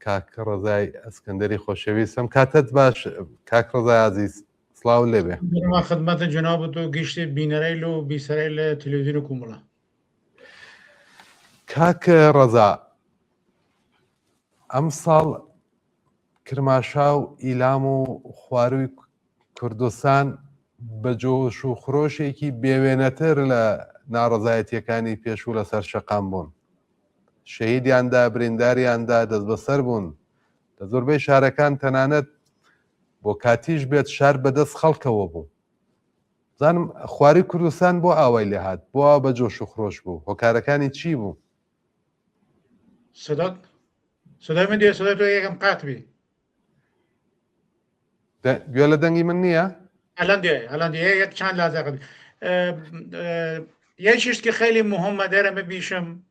کاک ڕزای ئەسکەندەری خۆشەویستم. کاتت باش کاک ڕزای عزیز، سڵاو لێبێ. ما خدمت جناب تو گشت بینەرەی و بیسەرەی لە تەلەڤیزیۆن کومڵە. کاک ڕەزا، ئەم ساڵ کرماشا و ئیلام و خواروی کوردستان بە جۆش و خرۆشێکی بێوێنەتر لە ناڕەزایەتیەکانی پێشوو لەسەر شەقام بوون. شەهیدیاندا، برینداریاندا دەست بەسەر بوون. لە زۆربەی شارەکان تەنانەت بۆ کاتیش بێت شار بەدەست خەڵکەوە بوو. زانم خواری کوردستان بۆ ئاوای لێ هات، بۆ ئاوا بە جۆش و خرۆش بوو. هۆکارەکانی چی بوو؟ سەدای من دێ سەدای تۆ یەکەم قات بی. گوێ لە دەنگی من نییە؟ الان دیگه یک چند لحظه قبل یه چیز که خیلی مهمه دارم بیشم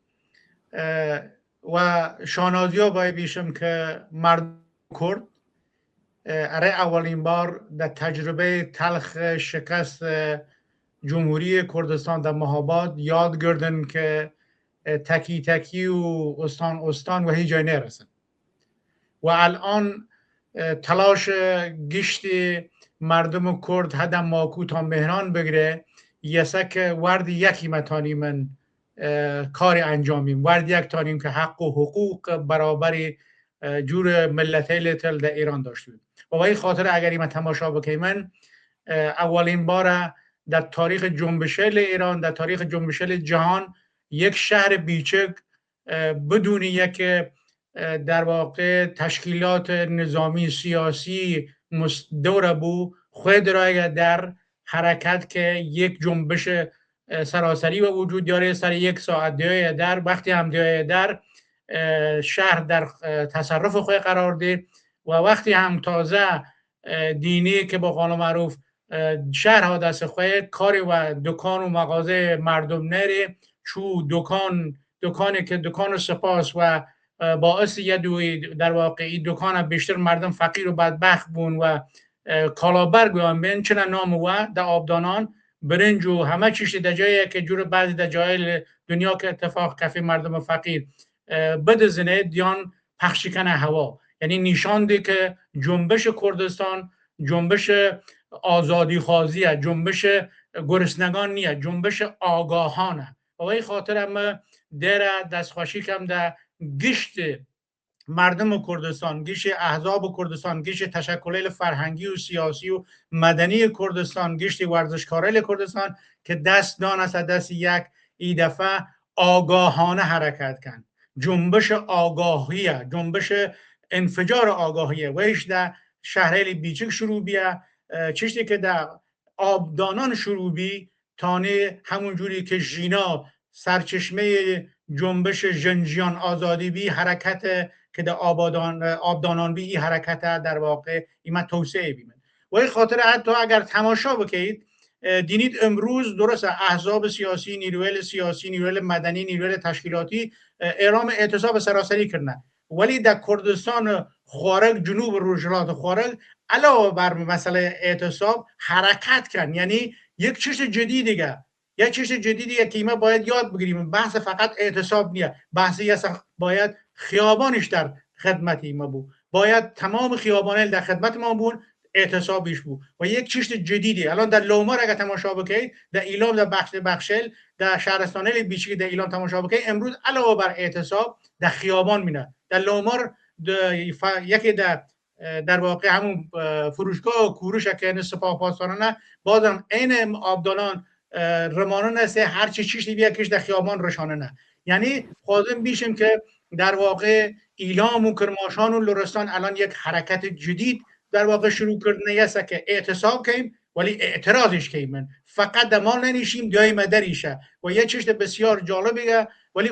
و شانازیو باید بیشم که مردم کرد اره اولین بار در تجربه تلخ شکست جمهوری کردستان در مهاباد یاد گردن که تکی تکی و استان و هیچ جای نرسن و الان تلاش گشت مردم کرد هدم ماکو تا مهران بگیره یسک ورد یکی متانی من کار انجامیم، ورد یک تانیم که حق و حقوق برابری جور ملتیل تل در ایران داشتیم و با این خاطر اگر این تماشا بکنیم من اولین بار در تاریخ جنبشل ایران، در تاریخ جنبشل جهان یک شهر بیچک بدون یک در واقع تشکیلات نظامی سیاسی دور بو خود را در حرکت که یک جنبش سراسری و وجود داره سر یک ساعت دیای در وقتی هم دیای در شهر در تصرف خود قرار ده و وقتی هم تازه دینی که با قانون معروف شهر ها دست خود کاری و دکان و مغازه مردم نره چو دکانی که دکان سپاس و باعث یه در واقعی دکان بیشتر مردم فقیر و بدبخت بون و کالابرگ هم بین چنان نام و در آبدانان برنج و همه چیش در جایی که جور بعضی در جای دنیا که اتفاق کفی مردم فقیر بدزنه دیان پخشیکن هوا، یعنی نشان ده که جنبش کردستان جنبش آزادی خوازیه، جنبش گرسنگان نیه، جنبش آگاهانه و این خاطر هم در دستخوشی کم در گشت مردم کردستان، گشت احزاب کردستان، گشت تشکلات فرهنگی و سیاسی و مدنی کردستان، گشت ورزشکاران کردستان که دست دان است دست یک ای دفعه آگاهانه حرکت کن، جنبش آگاهیه، جنبش انفجار آگاهیه و ایش در شهرهای بیچک شروع بیه چیزی که در آبدانان شروع بی تانه همون جوری که ژینا سرچشمه جنبش جنجیان آزادی بی حرکت که در آبدانان بی حرکت در واقع ایمه توسعه بیمن و این خاطر حتی اگر تماشا بکنید دینید امروز درست احزاب سیاسی، نیروی سیاسی، نیروی مدنی، نیروی تشکیلاتی اعلام اعتصاب سراسری کردن ولی در کردستان خوارگ جنوب روژلات خوارگ علاوه بر مسئله اعتصاب حرکت کردن، یعنی یک چیز جدیدیه یک چیز جدیدیه که ما باید یاد بگیریم. بحث فقط اعتصاب نیست، بحثی است باید خیابانش در خدمت ما بود، باید تمام خیابانه در خدمت ما بود، اعتصابش بود و یک چیز جدیدی. الان در لومار اگر تماشا بکنید، در ایلام، در بخشل، در شهرستانه بیچی در ایلام تماشا بکنید، امروز علاوه بر اعتصاب در خیابان مینه. در لومار یکی در واقع همون فروشگاه و کوروش که سپاهپاسدارانه بازم عین آبدالان رمانان است، هر چی چیزی بیاکش در خیابان رشانه نه. یعنی خواهیم بیشیم که در واقع ایلام و کرماشان و لرستان الان یک حرکت جدید در واقع شروع کردنه است که اعتصاب کردیم ولی اعتراضش کردیم، فقط دمال ننیشیم دیای مدریشه و یه چیز بسیار جالبه ولی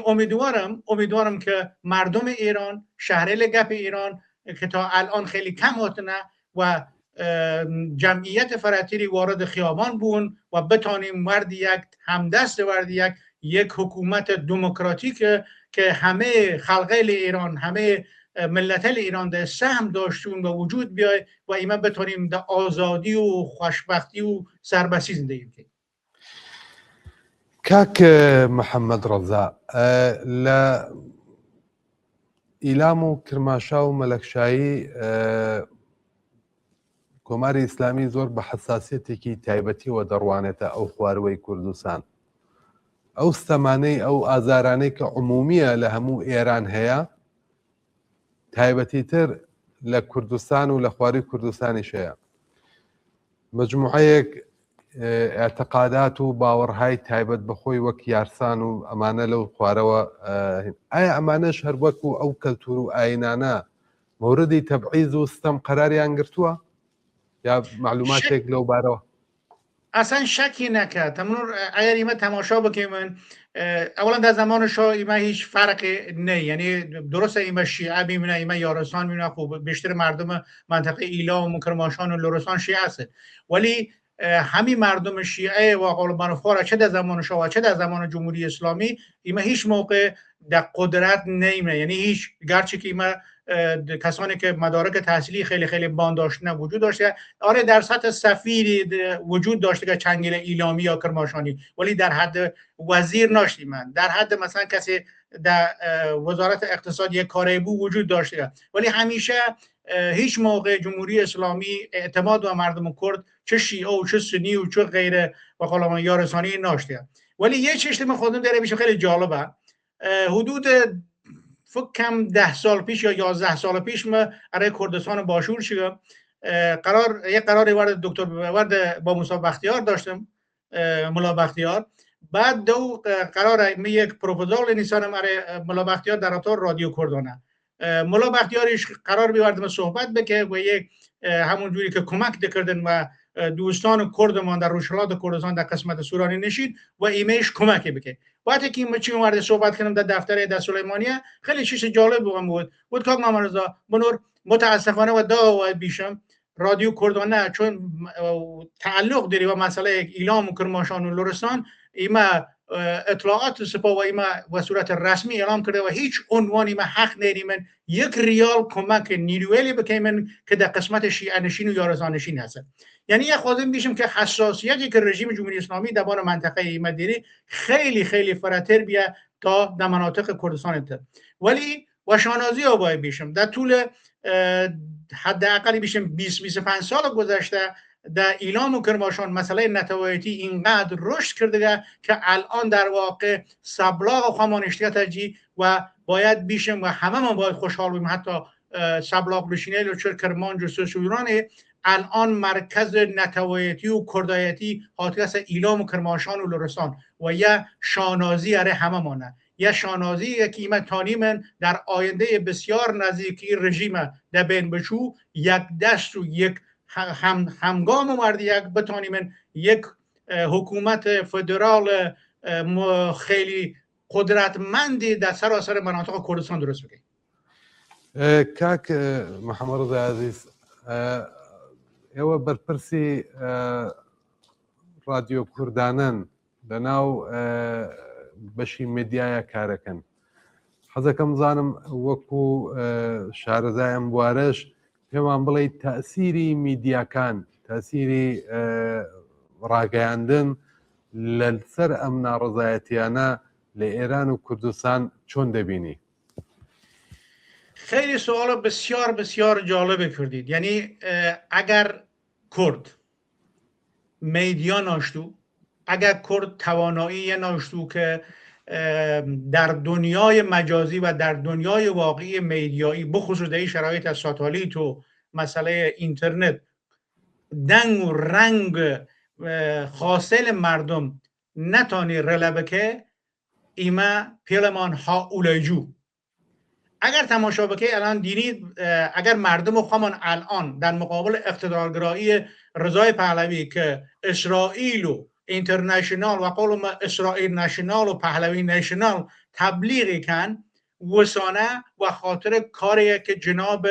امیدوارم که مردم ایران، شهرهای گپ ایران که تا الان خیلی کم هاتنه و جمعیت فراتری وارد خیابان بون و بتانیم ورد یک همدست ورد یک حکومت دموکراتیک که همه خلقای ایران، همه ملت‌های ایران در سهم داشتون و وجود بیای و اینا بتونیم در آزادی و خوشبختی و سربستی زندگی کنیم. کاک محمد ڕەزا، لە ئیلام و کرماشا و مەلەکشایی کۆماری ئیسلامی زۆر بە حساسیەتێکی تایبەتیەوە دەڕوانێتە ئەو خواروەی کوردستان. ئەو ستەمانەی ئەو ئازارانەی کە عمومیە لە هەموو ئێران هەیە تایبەتیتر لە کوردستان و لە خواروی کوردستانیش هەیە. مجموعەیەک اعتقادات و باوەڕهای تایبەت بەخۆی وەک یارسان و ئەمانە لەو خوارەوە ئایا ئەمانەش هەر وەکو ئەو کەلتور و ئاینانە مەوردی تەبعیز و ستەم قەراریان گرتووە یا معلوماتێک لەو بارەوە؟ اصلا شکی نکرد. تمنور اگر ایمه تماشا بکنیم اولا در زمان شاه ایمه هیچ فرق نه، یعنی درست ایمه شیعه میمونه، ایمه یارسان میمونه. خب بیشتر مردم منطقه ایلام و کرماشان و لرستان شیعه است، ولی همین مردم شیعه و قلمبانخوار چه در زمان شاه و چه در زمان جمهوری اسلامی ایمه هیچ موقع در قدرت نیمه، یعنی هیچ گرچه که ایمه کسانی که مدارک تحصیلی خیلی خیلی باند داشتن وجود داشته، آره در سطح سفیر وجود داشته که چنگیل ایلامی یا کرماشانی، ولی در حد وزیر ناشتی. من در حد مثلا کسی در وزارت اقتصاد یک کاری بود وجود داشته، ولی همیشه هیچ موقع جمهوری اسلامی اعتماد و مردم کرد چه شیعه و چه سنی و چه غیره و قلمان یارسانی ناشته. ولی یه چیزی من خودم داره میشه خیلی جالبه. حدود فکر کم 10 سال پیش یا 11 سال پیش من برای کردستان باشور شدم. قراری وارد دکتر وارد با موسی بختیار داشتم، ملا بختیار. بعد دو قرار می یک پروپوزال نیسانم برای ملا بختیار در اطار رادیو کردانه. ملا بختیارش قرار بیاوردم صحبت بکه و یک همون جوری که کمک کردن و دوستان کردمان در روشلات کردستان در قسمت سورانی نشید و ایمیش کمک بکه. وقتی که من چی وارد صحبت کردم در دفتر در سلیمانیه خیلی چیز جالب بود که محمد رضا بنور متاسفانه و دا بیشم رادیو کردانه چون تعلق داری و مسئله ایلام و کرماشان و لرستان ایما اطلاعات سپاه و ایما و صورت رسمی اعلام کرده و هیچ عنوانی ما حق ندیمن یک ریال کمک نیرویلی بکنیم که در قسمت شیعه نشین و یارزان نشین هست. یعنی یه خواهدم بیشم که حساسیتی که رژیم جمهوری اسلامی در بان منطقه ایما دیری خیلی خیلی فراتر بیا تا در مناطق کردستان انتر. ولی و شانازی آبای بیشم در طول حداقل بیشم 20-25 سال گذشته در ایلام و کرماشان مسئله نتوایتی اینقدر رشد کرده که الان در واقع سبلاغ خامانشتی تجی و باید بیشم و همه ما باید خوشحال بیم، حتی سبلاغ بشینه چون کرمان جسوس و ایرانه الان مرکز نتوایتی و کردایتی حاطی ایلام و کرماشان و لرستان و یا شانازی اره همه مانه یا شانازی که ایمه تانی من در آینده بسیار نزدیکی رژیم در بین بچو یک دست و یک همگام مرد یک بتانیم یک حکومت فدرال خیلی قدرتمندی در سراسر مناطق کردستان درست بکنیم. کاک محمد رضا عزیز ئێوە بەرپرسی رادیۆ کوردانن لەناو بەشی مدیایە کارەکەن. حەزەکەم زانم وەکو شارەزای ئەم بوارەش پێمان بڵێ تەسیری میدیاکان، تەسیری ڕاگەیاندن لەسەر ئەم ناڕەزایەتیانە لە ئێران و کوردستان چۆن دەبینی؟ خیلی سوال بسیار بسیار جالب کردید. یعنی اگر کرد میدیا ناشتو، اگر کرد توانایی ناشتو که در دنیای مجازی و در دنیای واقعی میدیایی بخصوص در شرایط از ساتالیت و مسئله اینترنت دنگ و رنگ خاصل مردم نتانی رلبه که ایما پیلمان ها اولیجو اگر تماشا بکنید الان دینید اگر مردم خوامان الان در مقابل اقتدارگرایی رضای پهلوی که اسرائیل و اینترنشنال و قول ما اسرائیل نشنال و پهلوی نشنال تبلیغی کن وسانه و خاطر کاری که جناب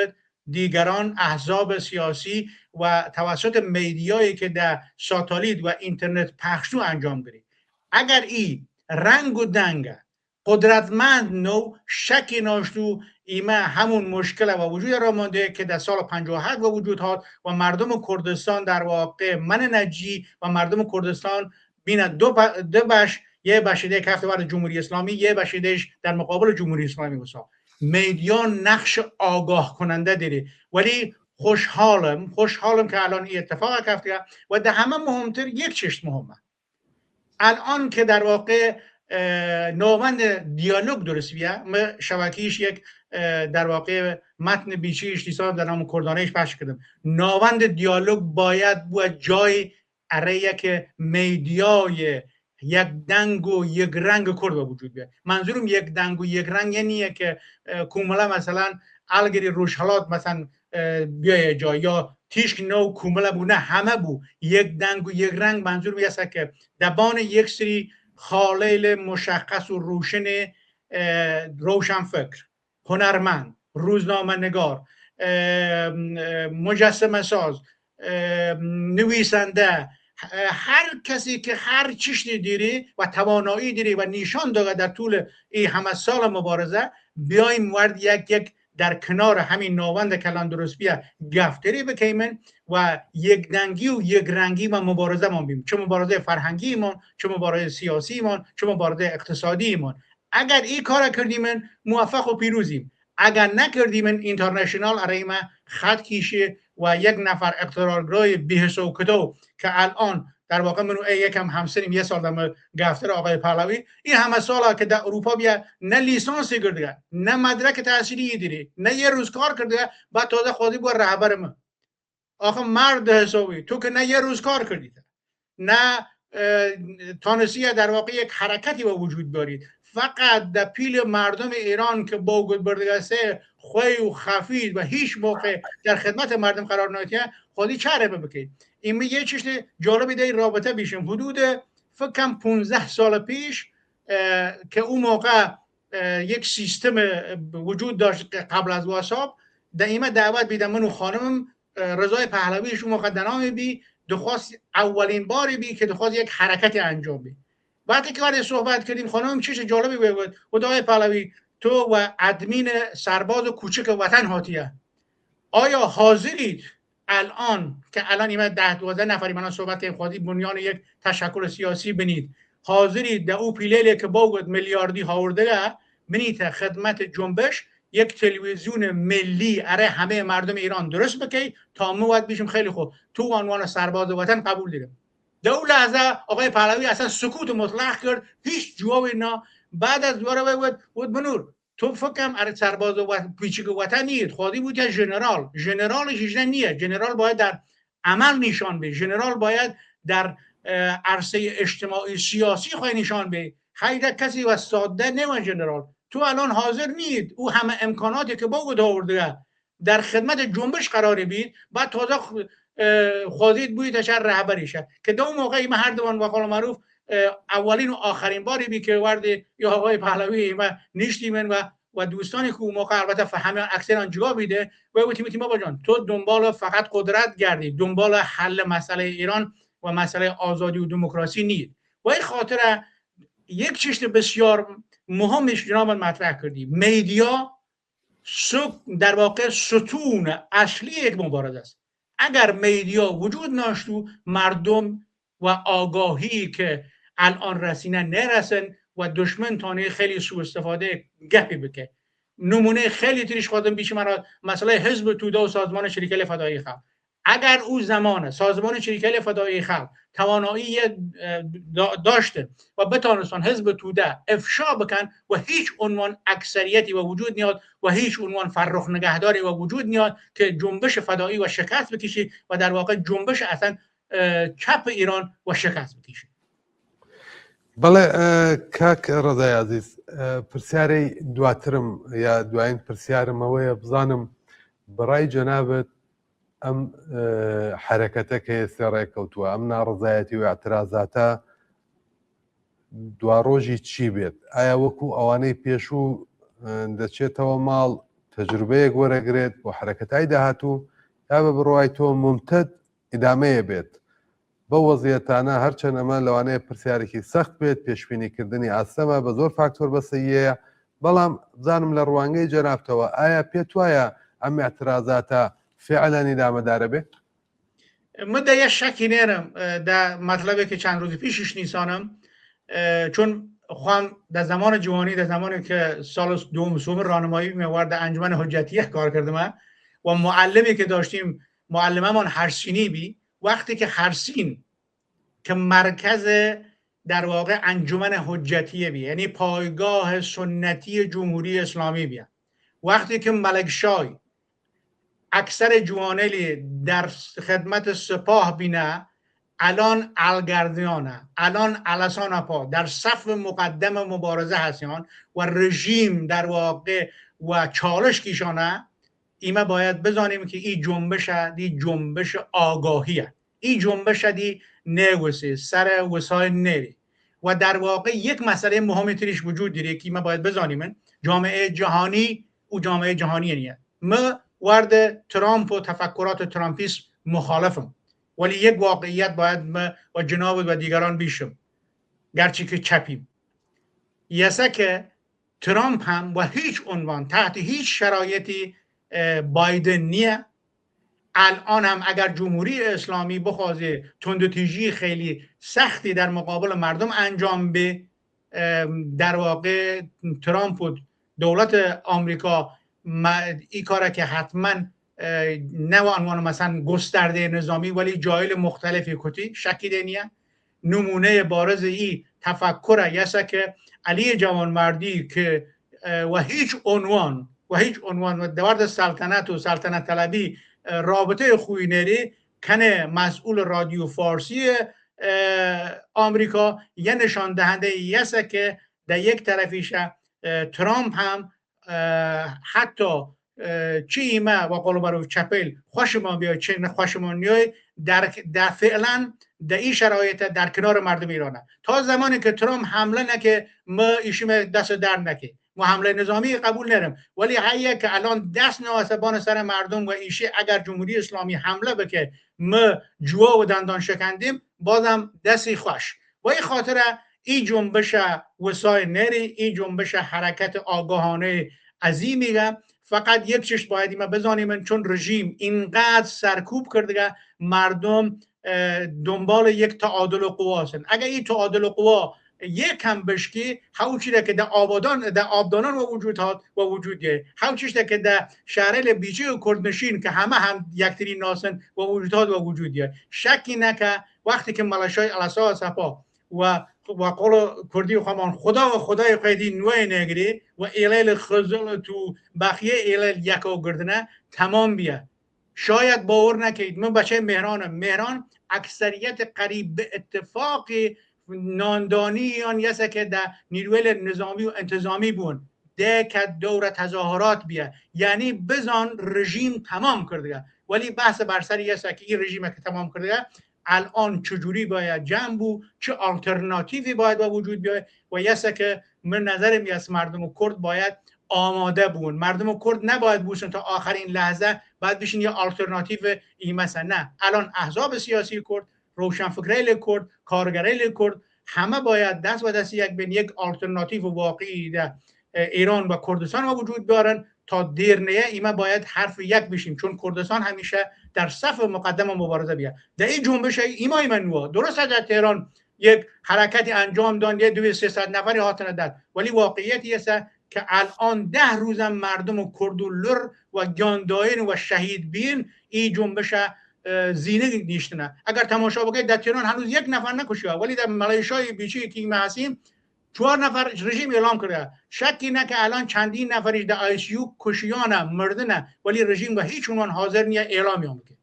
دیگران احزاب سیاسی و توسط میدیایی که در ساتالیت و اینترنت پخشو انجام دارید. اگر این رنگ و دنگ قدرتمند نو شکی ناشتو ایمه همون مشکل و وجود را مانده که در سال 57 و وجود هات و مردم کردستان در واقع من نجی و مردم کردستان بین دو بش، یه بشیده که هفته بعد جمهوری اسلامی، یه بشیدهش در مقابل جمهوری اسلامی بسا. میدیا نقش آگاه کننده داره. ولی خوشحالم که الان این اتفاق افتاد و در همه مهمتر یک چیز مهمه الان که در واقع نوبند دیالوگ درست بیه ما شبکیش یک در واقع متن بیچیش لیسان در نام کردانیش پخش کردم. نوبند دیالوگ باید بود جای اره که میدیای یک دنگ و یک رنگ کرد به وجود بیاد. منظورم یک دنگ و یک رنگ یعنی که کوملا مثلا الگری روشالات مثلا بیای جای یا تیشک نو کوملا بو نه همه بو یک دنگ و یک رنگ. منظور میگه که دبان یک سری خالیل مشخص و روشن روشن فکر، هنرمند، روزنامه نگار، مجسمه ساز، نویسنده، هر کسی که هر چیزی دیری و توانایی دیری و نشان داده در طول این همه سال مبارزه بیایم ورد یک در کنار همین نوبند کلان درست بیا گفتری بکیمن و یک دنگی و یک رنگی و مبارزه من بیم، چه مبارزه فرهنگی من، چه مبارزه سیاسی من، چه مبارزه اقتصادی من. اگر این کار کردیم موفق و پیروزیم، اگر نکردیم اینترنشنال ارایما خط کیشه و یک نفر اقتدارگرای بی‌حس و کدو که الان در واقع منو یکم همسریم یه سال دم گفتر آقای پهلوی این همه سالا که در اروپا بیا نه لیسانسی کرده نه مدرک تحصیلی دیری نه یه روز کار کرده بعد تازه خودی بود رهبر من. آخه مرد حسابی تو که نه یه روز کار کردی نه تانسیه در واقع یک حرکتی با وجود دارید، فقط در پیل مردم ایران که با گود بردگسته خوی و خفید و هیچ موقع در خدمت مردم قرار نمیده خودی چهره بکید. این یه چیز جالبی در رابطه بیشم حدود فکرم 15 سال پیش که اون موقع یک سیستم وجود داشت قبل از واتساپ در ایمه دعوت بیدم من و خانمم رضای پهلویش اون موقع دنامی بی دخواست اولین باری بی که دخواست یک حرکتی انجام بی. وقتی که وارد صحبت کردیم خانم چیز جالبی بود خدای پهلوی تو و ادمین سرباز و کوچک وطن هاتیه آیا حاضرید الان که الان ایمه 10-12 نفری من صحبت خودی بنیان یک تشکل سیاسی بنید حاضرید در او پیلیلی که باید میلیاردی هاورده بنید خدمت جنبش یک تلویزیون ملی اره همه مردم ایران درست بکی تا ما وقت بیشم خیلی خوب تو عنوان سرباز وطن قبول داریم. در اون لحظه آقای پهلوی اصلا سکوت مطلق کرد هیچ جوابی نه. بعد از دوباره بود بنور تو فکرم اره سرباز وطن پیچیک وطن نیست خودی بود که ژنرال نیه. ژنرال باید در عمل نشان بده، ژنرال باید در عرصه اجتماعی سیاسی خواهی نشان بده. خیلی کسی و ساده نمیشه ژنرال. تو الان حاضر نید او همه امکاناتی که با گذاشته آورده در خدمت جنبش قرار بید بعد تازه خودید بوی تشر رهبری شد که دو موقعی ما هر دوان و قول معروف اولین و آخرین باری بی که ورد یا آقای پهلوی ما نشتیم و دوستانی که اون موقع البته فهمه اکثر جواب میده و گفتیم ما جان تو دنبال فقط قدرت گردی دنبال حل مسئله ایران و مسئله آزادی و دموکراسی نیست. و این خاطر یک چیز بسیار مهمش جناب مطرح کردیم میدیا در واقع ستون اصلی یک مبارزه است. اگر میدیا وجود ناشتو مردم و آگاهی که الان رسینه نرسن و دشمن تانه خیلی سوء استفاده گپی بکه. نمونه خیلی تریش خواهدم بیش مرا مسئله حزب توده و سازمان شریکل فدایی خلق اگر او زمان سازمان شریکل فدایی خلق توانایی داشته و بتانستان حزب توده افشا بکن و هیچ عنوان اکثریتی و وجود نیاد و هیچ عنوان فرخ نگهداری و وجود نیاد که جنبش فدایی و شکست بکشی و در واقع جنبش اصلا چپ ایران و شکست بکشی. بله کاک ڕزای عزیز پرسیارەی دواترم یا دوایین پرسیارم ئەوەیە بزانم بەڕای جەنابەت ئەم حرەکەتە کە ئێستا ڕێکەوتووە ئەم ناڕزایەتی و اعترازاتە دواڕۆژی چی بێت؟ ئایا وەکو ئەوانەی پێشوو دەچێتەوە ماڵ تەجروبەیەک وەرەگرێت بۆ حرەکەتای داهاتوو یا بە بڕوای تۆ ممتد ئیدامەیە بێت بە وەزیەتانە هەرچەند ئەمە لەوانەیە پرسیارێکی سەخت بێت پێشبینیکردنی ئاسەمە بە زۆر فاکتۆر بەسەیەیە بەڵام بزانم لە ڕوانگەی جەنابتەوە ئایا پێت وایە ئەم اعترازاتە فعلا ئیدامەدارە بێت؟ من در یه شکی نیرم در مطلبی که چند روز پیشش نیسانم چون خواهم در زمان جوانی، در زمانی که سال دوم سوم راهنمایی می‌ورد در انجمن حجتیه کار کردم و معلمی که داشتیم معلممون هرسینی بی، وقتی که هرسین که مرکز در واقع انجمن حجتیه بی، یعنی پایگاه سنتی جمهوری اسلامی بی، وقتی که ملکشای اکثر جوانلی در خدمت سپاه بینه، الان الگردیانه، الان علسان پا در صف مقدم مبارزه هستیان و رژیم در واقع و چالش کیشانه، ایمه باید بزنیم که این جنبش دی جنبش آگاهیه، این جنبش دی نوسی سر وسای نری و در واقع یک مسئله مهمی تریش وجود داره که ایمه باید بزنیم. جامعه جهانی و جامعه جهانی نیه. ما ورد ترامپ و تفکرات ترامپیسم مخالفم، ولی یک واقعیت باید ما و جناب و دیگران بیشم، گرچه که چپیم، یسه که ترامپ هم و هیچ عنوان تحت هیچ شرایطی بایدن نیه. الان هم اگر جمهوری اسلامی بخوازه تندتیجی خیلی سختی در مقابل مردم انجام به، در واقع ترامپ و دولت آمریکا این کاره که حتما نه عنوان مثلا گسترده نظامی ولی جایل مختلفی کتی شکی دینیه. نمونه بارز ای تفکر یسه که علی جوانمردی که و هیچ عنوان و دورد سلطنت و سلطنت طلبی رابطه خوی نری کنه مسئول رادیو فارسی آمریکا یه نشان دهنده یسه که در یک طرفیش ترامپ هم حتی چی ایمه و قلوبرو چپل خوشمان بیای چه نخوشمان نیای در فعلا در این شرایط در کنار مردم ایرانه. تا زمانی که ترامپ حمله نکه ما ایشیم دست در نکه ما حمله نظامی قبول نرم، ولی هیه که الان دست نواسبان سر مردم و ایشی اگر جمهوری اسلامی حمله بکه ما جوا و دندان شکندیم بازم دستی خوش. و این خاطر این جنبش وسای نری، این جنبش حرکت آگاهانه عظیمیه. فقط یک چیز باید ما بزنیم، چون رژیم اینقدر سرکوب کرده مردم دنبال یک تعادل قوا هستند. اگر این تعادل قوا یک هم بشکی هاوچی که در آبدانان و وجودیه، هاوچیش که در شهر بیچه و کردنشین که هم یکتری ناسن و وجودیه. شکی نکه وقتی که ملشای علسا سپا و قول کردی و خمان خدای قیدی نوی نگری و ایلیل خزل تو بخیه ایلیل یکو گردنه تمام بیه. شاید باور نکید من بچه مهران اکثریت قریب به اتفاق ناندانیان یسه که در نیروی نظامی و انتظامی بون ده که دور تظاهرات بیه، یعنی بزن رژیم تمام کرده، ولی بحث بر سر یسه که این رژیم که تمام کرده الان چجوری باید جمع بو، چه آلترناتیوی باید با وجود بیاید و یسه که من نظرم یست مردم کرد باید آماده بون. مردم کرد نباید بوشن تا آخرین لحظه باید بشین یه آلترناتیو این مثلا نه. الان احزاب سیاسی کرد، روشنفکرای کرد، کارگرای کرد همه باید دست و دست یک بین یک آلترناتیو واقعی در ایران و کردستان با وجود بیارن تا دیر نیه. ایما باید حرف یک بشیم، چون کردستان همیشه در صف مقدم مبارزه بیاد. در این جنبش ایما ایمنوا درست در تهران یک حرکتی انجام داد، یه 200-300 نفری هاتن داد، ولی واقعیتی است که الان 10 روزم مردم کرد و لر و گانداین و شهید بین این جنبش زینه نیشتنه. اگر تماشا بکنید در تهران هنوز یک نفر نکشیده، ولی در ملیشای بیچی که ما هستیم 4 نفر رژیم اعلام کرده. شکی نه که الان چندین نفریش در آی سی یو کشیانه مردنه، ولی رژیم به هیچ عنوان حاضر نیه اعلامی هم بکنه.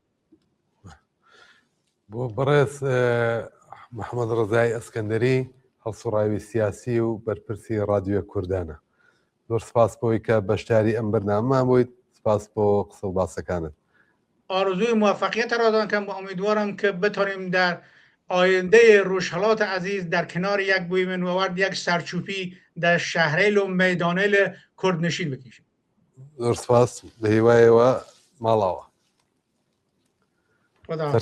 برئیس محمد رضای اسکندری هەڵسوڕاوی سیاسی و بەرپرسی رادیۆ کوردانە. زۆر سپاس بۆی کە بەشداری ئەم بەرنامەمان بوویت. سپاس بۆ قسە و باسەکانت. آرزوی موفقیت را دارم که امیدوارم که بتونیم در آینده روشهلات عزیز در کنار یک بویمن و ورد یک سرچوپی در شهریل و میدانیل کردنشین بکشیم. زۆر سپاس لە هیوایەوە ماڵاوە. خدا